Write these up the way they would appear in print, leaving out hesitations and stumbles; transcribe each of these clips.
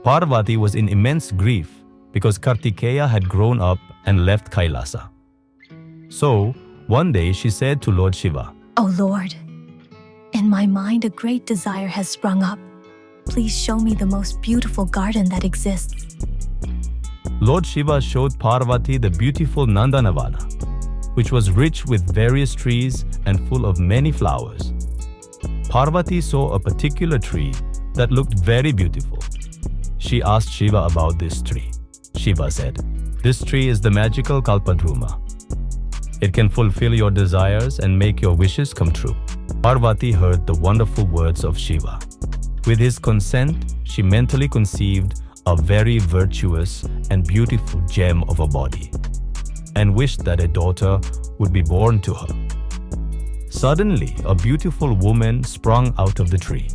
Parvati was in immense grief because Kartikeya had grown up and left Kailasa. So, one day she said to Lord Shiva, "O Lord, in my mind a great desire has sprung up. Please show me the most beautiful garden that exists." Lord Shiva showed Parvati the beautiful Nandanavana, which was rich with various trees and full of many flowers. Parvati saw a particular tree that looked very beautiful. She asked Shiva about this tree. Shiva said, "This tree is the magical Kalpadruma. It can fulfill your desires and make your wishes come true." Parvati heard the wonderful words of Shiva. With his consent, she mentally conceived a very virtuous and beautiful gem of a body and wished that a daughter would be born to her. Suddenly, a beautiful woman sprung out of the tree.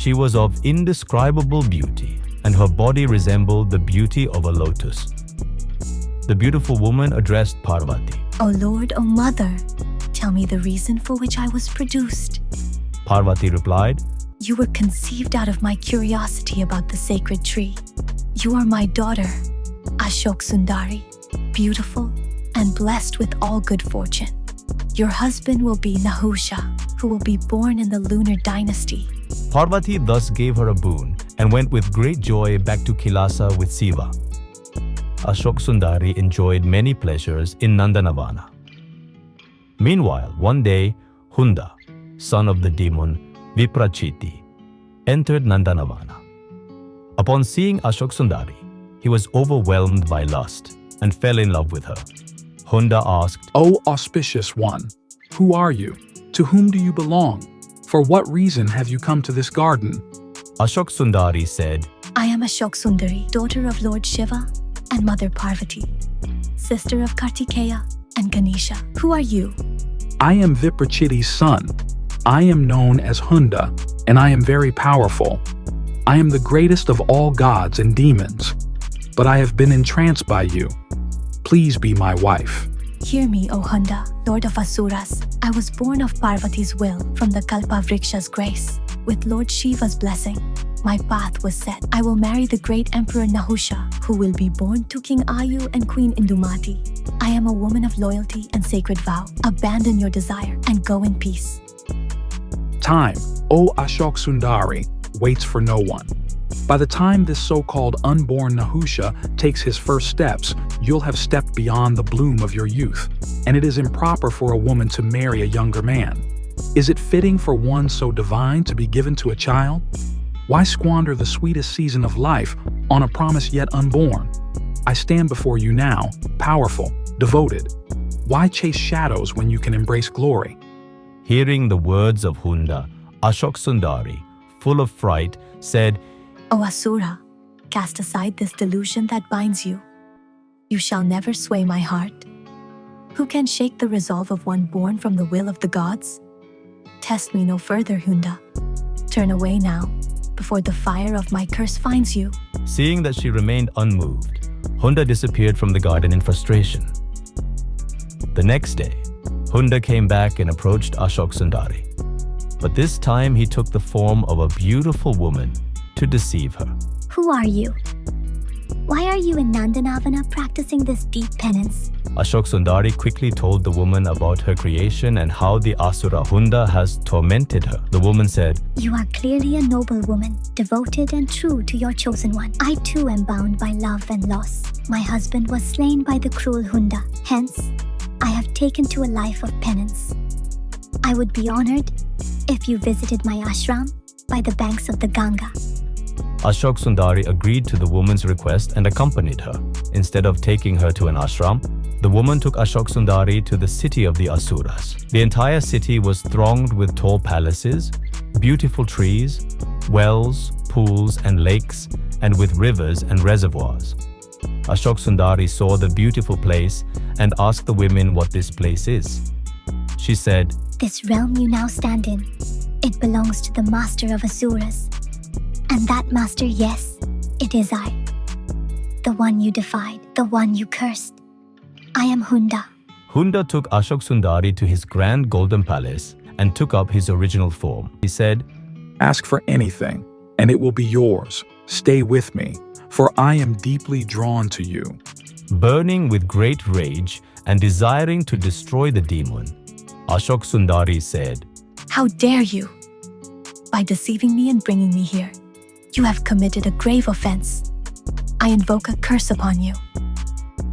She was of indescribable beauty, and her body resembled the beauty of a lotus. The beautiful woman addressed Parvati. "O Lord, O Mother, tell me the reason for which I was produced." Parvati replied, "You were conceived out of my curiosity about the sacred tree. You are my daughter, Ashoksundari, beautiful and blessed with all good fortune. Your husband will be Nahusha, who will be born in the lunar dynasty." Parvati thus gave her a boon and went with great joy back to Kailasa with Shiva. Ashoksundari enjoyed many pleasures in Nandanavana. Meanwhile, one day, Hunda, son of the demon Viprachiti, entered Nandanavana. Upon seeing Ashoksundari, he was overwhelmed by lust and fell in love with her. Hunda asked, "O auspicious one, who are you? To whom do you belong? For what reason have you come to this garden?" Ashoksundari said, "I am Ashoksundari, daughter of Lord Shiva and Mother Parvati, sister of Kartikeya and Ganesha. Who are you?" "I am Viprachiti's son. I am known as Hunda, and I am very powerful. I am the greatest of all gods and demons, but I have been entranced by you. Please be my wife." "Hear me, O Hunda, Lord of Asuras. I was born of Parvati's will from the Kalpavriksha's grace. With Lord Shiva's blessing, my path was set. I will marry the great Emperor Nahusha, who will be born to King Ayu and Queen Indumati. I am a woman of loyalty and sacred vow. Abandon your desire and go in peace." Time, O Ashoksundari, waits for no one. By the time this so-called unborn Nahusha takes his first steps, you'll have stepped beyond the bloom of your youth, and it is improper for a woman to marry a younger man. Is it fitting for one so divine to be given to a child? Why squander the sweetest season of life on a promise yet unborn? I stand before you now, powerful, devoted. Why chase shadows when you can embrace glory? Hearing the words of Hunda, Ashoksundari, full of fright, said, "O Asura, cast aside this delusion that binds you. You shall never sway my heart. Who can shake the resolve of one born from the will of the gods? Test me no further, Hunda. Turn away now, before the fire of my curse finds you." Seeing that she remained unmoved, Hunda disappeared from the garden in frustration. The next day, Hunda came back and approached Ashoksundari. But this time he took the form of a beautiful woman to deceive her. "Who are you? Why are you in Nandanavana practicing this deep penance?" Ashoksundari quickly told the woman about her creation and how the Asura Hunda has tormented her. The woman said, "You are clearly a noble woman, devoted and true to your chosen one. I too am bound by love and loss. My husband was slain by the cruel Hunda. Hence, I have taken to a life of penance. I would be honored if you visited my ashram by the banks of the Ganga." Ashoksundari agreed to the woman's request and accompanied her. Instead of taking her to an ashram, the woman took Ashoksundari to the city of the Asuras. The entire city was thronged with tall palaces, beautiful trees, wells, pools and lakes, and with rivers and reservoirs. Ashoksundari saw the beautiful place and asked the women what this place is. She said, "This realm you now stand in, it belongs to the master of Asuras. And that master, yes, it is I. The one you defied, the one you cursed. I am Hunda." Hunda took Ashoksundari to his grand golden palace and took up his original form. He said, "Ask for anything, and it will be yours. Stay with me, for I am deeply drawn to you. Burning with great rage and desiring to destroy the demon, Ashoksundari said, How dare you? By deceiving me and bringing me here, you have committed a grave offense. I invoke a curse upon you.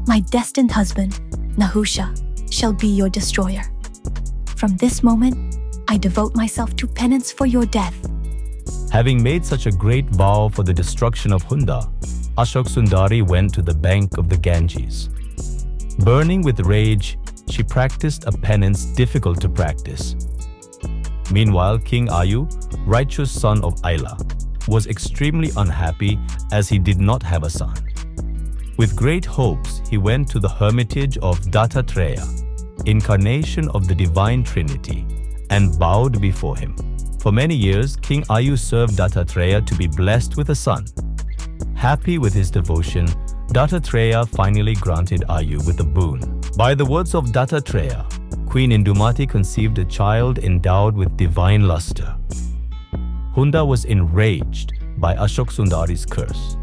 My destined husband, Nahusha, shall be your destroyer. From this moment, I devote myself to penance for your death. Having made such a great vow for the destruction of Hunda, Ashoksundari went to the bank of the Ganges. Burning with rage, she practiced a penance difficult to practice. Meanwhile, King Ayu, righteous son of Aila, was extremely unhappy as he did not have a son. With great hopes, he went to the hermitage of Dattatreya, incarnation of the Divine Trinity, and bowed before him. For many years, King Ayu served Dattatreya to be blessed with a son. Happy with his devotion, Dattatreya finally granted Ayu with a boon. By the words of Dattatreya, Queen Indumati conceived a child endowed with divine luster. Hunda was enraged by Ashoksundari's curse.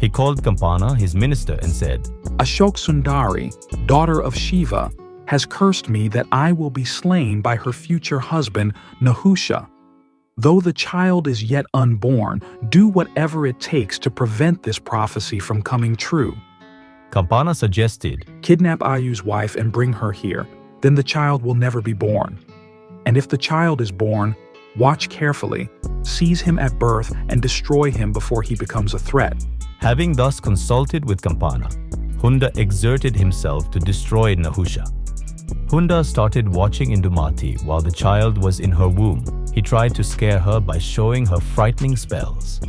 He called Kampana, his minister, and said, Ashoksundari, daughter of Shiva, has cursed me that I will be slain by her future husband, Nahusha. Though the child is yet unborn, do whatever it takes to prevent this prophecy from coming true. Kampana suggested, Kidnap Ayu's wife and bring her here, then the child will never be born. And if the child is born, watch carefully, seize him at birth, and destroy him before he becomes a threat. Having thus consulted with Kampana, Hunda exerted himself to destroy Nahusha. Hunda started watching Indumati while the child was in her womb. He tried to scare her by showing her frightening spells.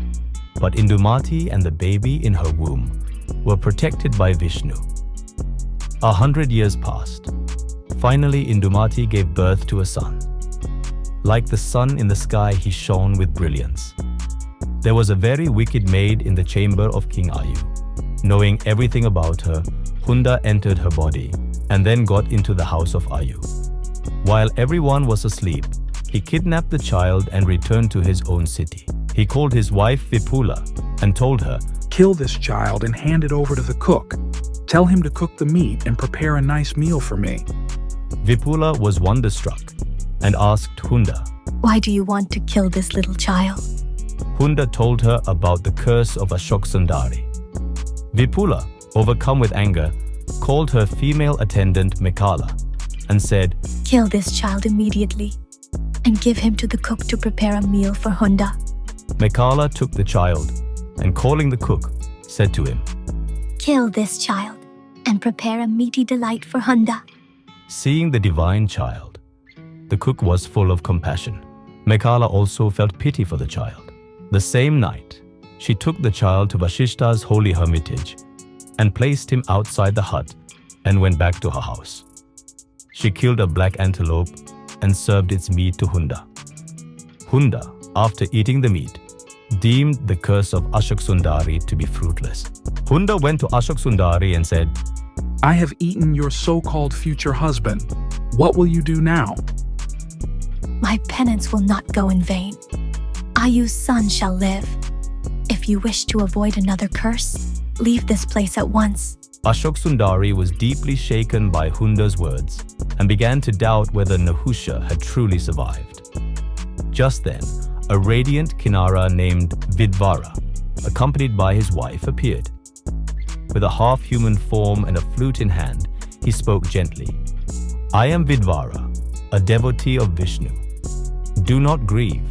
But Indumati and the baby in her womb were protected by Vishnu. 100 years passed. Finally, Indumati gave birth to a son. Like the sun in the sky, he shone with brilliance. There was a very wicked maid in the chamber of King Ayu. Knowing everything about her, Hunda entered her body and then got into the house of Ayu. While everyone was asleep, he kidnapped the child and returned to his own city. He called his wife Vipula and told her, Kill this child and hand it over to the cook. Tell him to cook the meat and prepare a nice meal for me. Vipula was wonderstruck and asked Hunda, Why do you want to kill this little child? Hunda told her about the curse of Ashoksundari. Vipula, overcome with anger, called her female attendant Mekala and said, Kill this child immediately and give him to the cook to prepare a meal for Hunda. Mekala took the child and calling the cook, said to him, Kill this child and prepare a meaty delight for Hunda. Seeing the divine child, the cook was full of compassion. Mekala also felt pity for the child. The same night, she took the child to Vashishta's holy hermitage and placed him outside the hut and went back to her house. She killed a black antelope and served its meat to Hunda. Hunda, after eating the meat, deemed the curse of Ashoksundari to be fruitless. Hunda went to Ashoksundari and said, I have eaten your so-called future husband. What will you do now? My penance will not go in vain. Ayu's son shall live. If you wish to avoid another curse, leave this place at once. Ashoksundari was deeply shaken by Hunda's words and began to doubt whether Nahusha had truly survived. Just then, a radiant Kinara named Vidvara, accompanied by his wife, appeared. With a half-human form and a flute in hand, he spoke gently. I am Vidvara, a devotee of Vishnu. Do not grieve.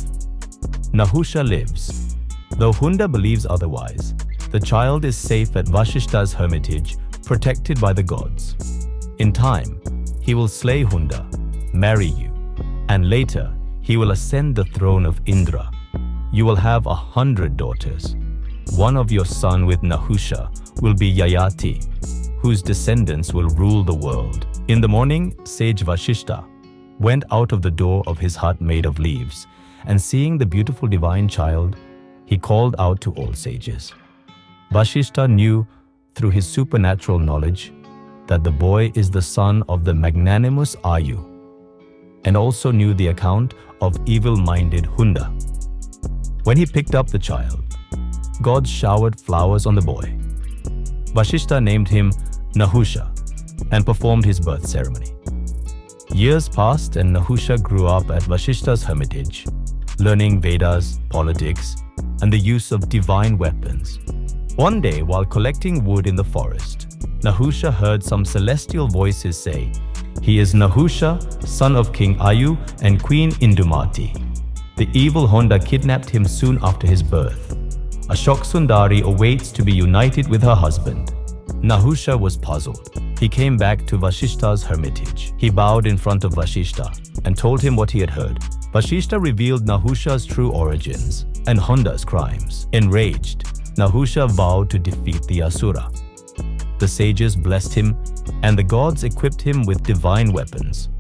Nahusha lives. Though Hunda believes otherwise, the child is safe at Vashishta's hermitage, protected by the gods. In time, he will slay Hunda, marry you, and later he will ascend the throne of Indra. You will have 100 daughters. One of your son with Nahusha will be Yayati, whose descendants will rule the world. In the morning, sage Vashishta went out of the door of his hut made of leaves, and seeing the beautiful divine child, he called out to all sages. Vashishta knew through his supernatural knowledge that the boy is the son of the magnanimous Ayu, and also knew the account of evil-minded Hunda. When he picked up the child, gods showered flowers on the boy. Vasishta named him Nahusha and performed his birth ceremony. Years passed and Nahusha grew up at Vasishta's hermitage, learning Vedas, politics, and the use of divine weapons. One day, while collecting wood in the forest, Nahusha heard some celestial voices say, "He is Nahusha, son of King Ayu and Queen Indumati." The evil Hunda kidnapped him soon after his birth. Ashoksundari awaits to be united with her husband. Nahusha was puzzled. He came back to Vasishta's hermitage. He bowed in front of Vasishta and told him what he had heard. Vasishta revealed Nahusha's true origins and Hunda's crimes. Enraged, Nahusha vowed to defeat the Asura. The sages blessed him, and the gods equipped him with divine weapons.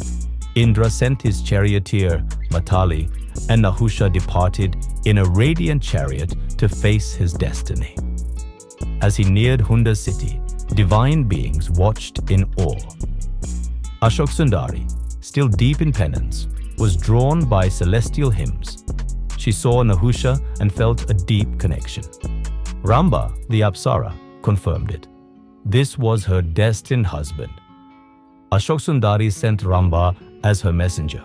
Indra sent his charioteer, Matali, and Nahusha departed in a radiant chariot to face his destiny. As he neared Hunda's city, divine beings watched in awe. Ashoksundari, still deep in penance, was drawn by celestial hymns. She saw Nahusha and felt a deep connection. Ramba, the Apsara, confirmed it. This was her destined husband. Ashoksundari sent Ramba as her messenger.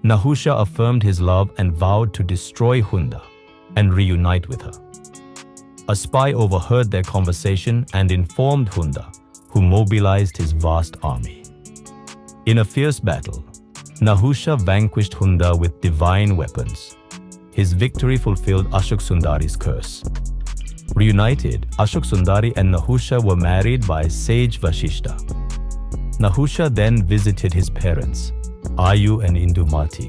Nahusha affirmed his love and vowed to destroy Hunda and reunite with her. A spy overheard their conversation and informed Hunda, who mobilized his vast army. In a fierce battle, Nahusha vanquished Hunda with divine weapons. His victory fulfilled Ashoksundari's curse. Reunited, Ashoksundari and Nahusha were married by sage Vasishta. Nahusha then visited his parents, Ayu and Indumati,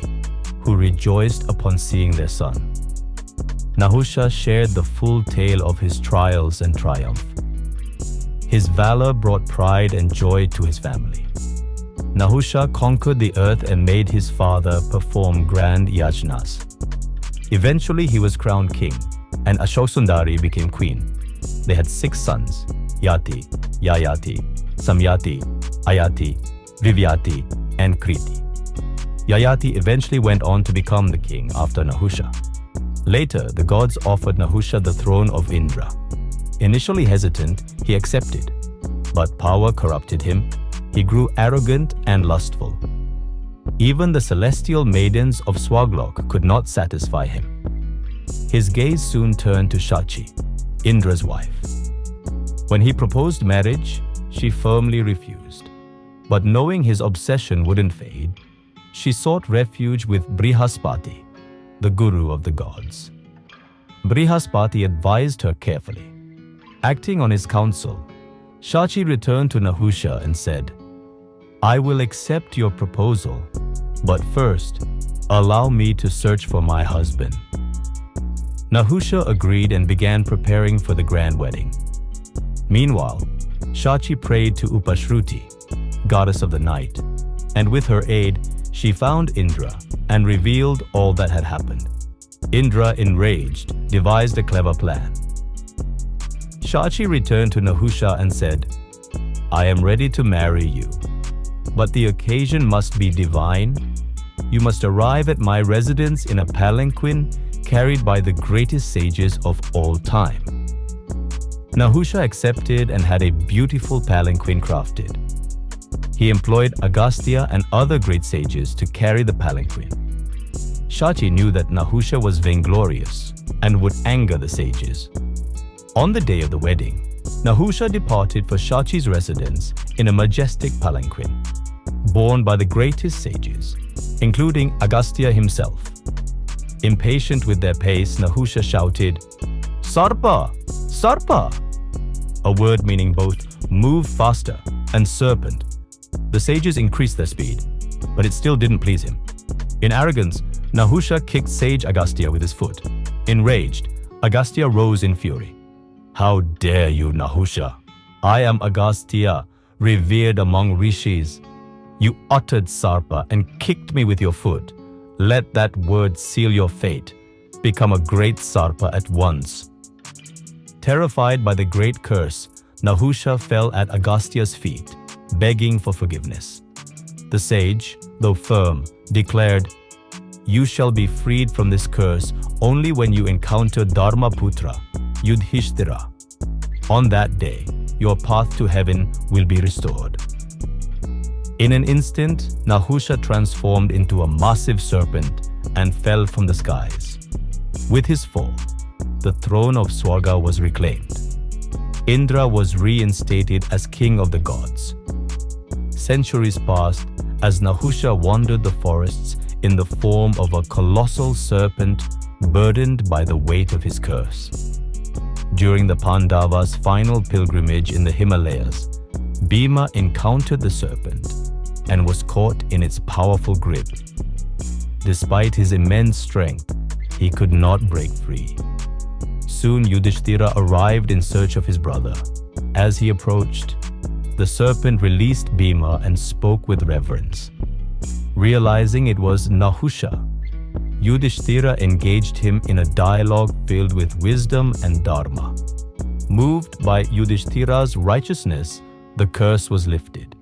who rejoiced upon seeing their son. Nahusha shared the full tale of his trials and triumph. His valor brought pride and joy to his family. Nahusha conquered the earth and made his father perform grand yajnas. Eventually, he was crowned king, and Ashoksundari became queen. They had 6 sons, Yati, Yayati, Samyati, Ayati, Vivyati, and Kriti. Yayati eventually went on to become the king after Nahusha. Later, the gods offered Nahusha the throne of Indra. Initially hesitant, he accepted. But power corrupted him. He grew arrogant and lustful. Even the celestial maidens of Swaglok could not satisfy him. His gaze soon turned to Shachi, Indra's wife. When he proposed marriage, she firmly refused. But knowing his obsession wouldn't fade, she sought refuge with Brihaspati, the guru of the gods. Brihaspati advised her carefully. Acting on his counsel, Shachi returned to Nahusha and said, "I will accept your proposal, but first, allow me to search for my husband." Nahusha agreed and began preparing for the grand wedding. Meanwhile, Shachi prayed to Upashruti, goddess of the night, and with her aid, she found Indra and revealed all that had happened. Indra, enraged, devised a clever plan. Shachi returned to Nahusha and said, "I am ready to marry you, but the occasion must be divine. You must arrive at my residence in a palanquin carried by the greatest sages of all time." Nahusha accepted and had a beautiful palanquin crafted. He employed Agastya and other great sages to carry the palanquin. Shachi knew that Nahusha was vainglorious and would anger the sages. On the day of the wedding, Nahusha departed for Shachi's residence in a majestic palanquin, borne by the greatest sages, including Agastya himself. Impatient with their pace, Nahusha shouted, "Sarpa! Sarpa!" a word meaning both move faster and serpent. The sages increased their speed, but it still didn't please him. In arrogance, Nahusha kicked sage Agastya with his foot. Enraged, Agastya rose in fury. "How dare you, Nahusha? I am Agastya, revered among rishis. You uttered Sarpa and kicked me with your foot. Let that word seal your fate. Become a great Sarpa at once." Terrified by the great curse, Nahusha fell at Agastya's feet, begging for forgiveness. The sage, though firm, declared, You shall be freed from this curse only when you encounter Dharma Putra, Yudhishthira. On that day, your path to heaven will be restored. In an instant, Nahusha transformed into a massive serpent and fell from the skies. With his fall, the throne of Swarga was reclaimed. Indra was reinstated as king of the gods. Centuries passed as Nahusha wandered the forests in the form of a colossal serpent burdened by the weight of his curse. During the Pandavas' final pilgrimage in the Himalayas, Bhima encountered the serpent and was caught in its powerful grip. Despite his immense strength, he could not break free. Soon Yudhishthira arrived in search of his brother. As he approached, the serpent released Bhima and spoke with reverence. Realizing it was Nahusha, Yudhishthira engaged him in a dialogue filled with wisdom and dharma. Moved by Yudhishthira's righteousness, the curse was lifted.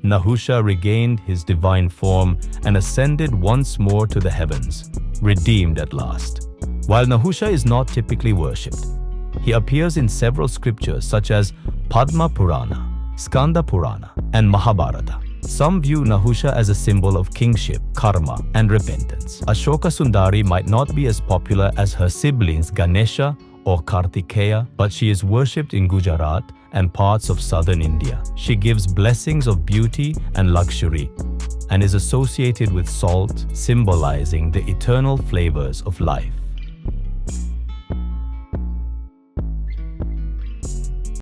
Nahusha regained his divine form and ascended once more to the heavens, redeemed at last. While Nahusha is not typically worshipped, he appears in several scriptures such as Padma Purana, Skanda Purana, and Mahabharata. Some view Nahusha as a symbol of kingship, karma, and repentance. Ashokasundari might not be as popular as her siblings Ganesha or Kartikeya, but she is worshipped in Gujarat and parts of southern India. She gives blessings of beauty and luxury and is associated with salt, symbolizing the eternal flavors of life.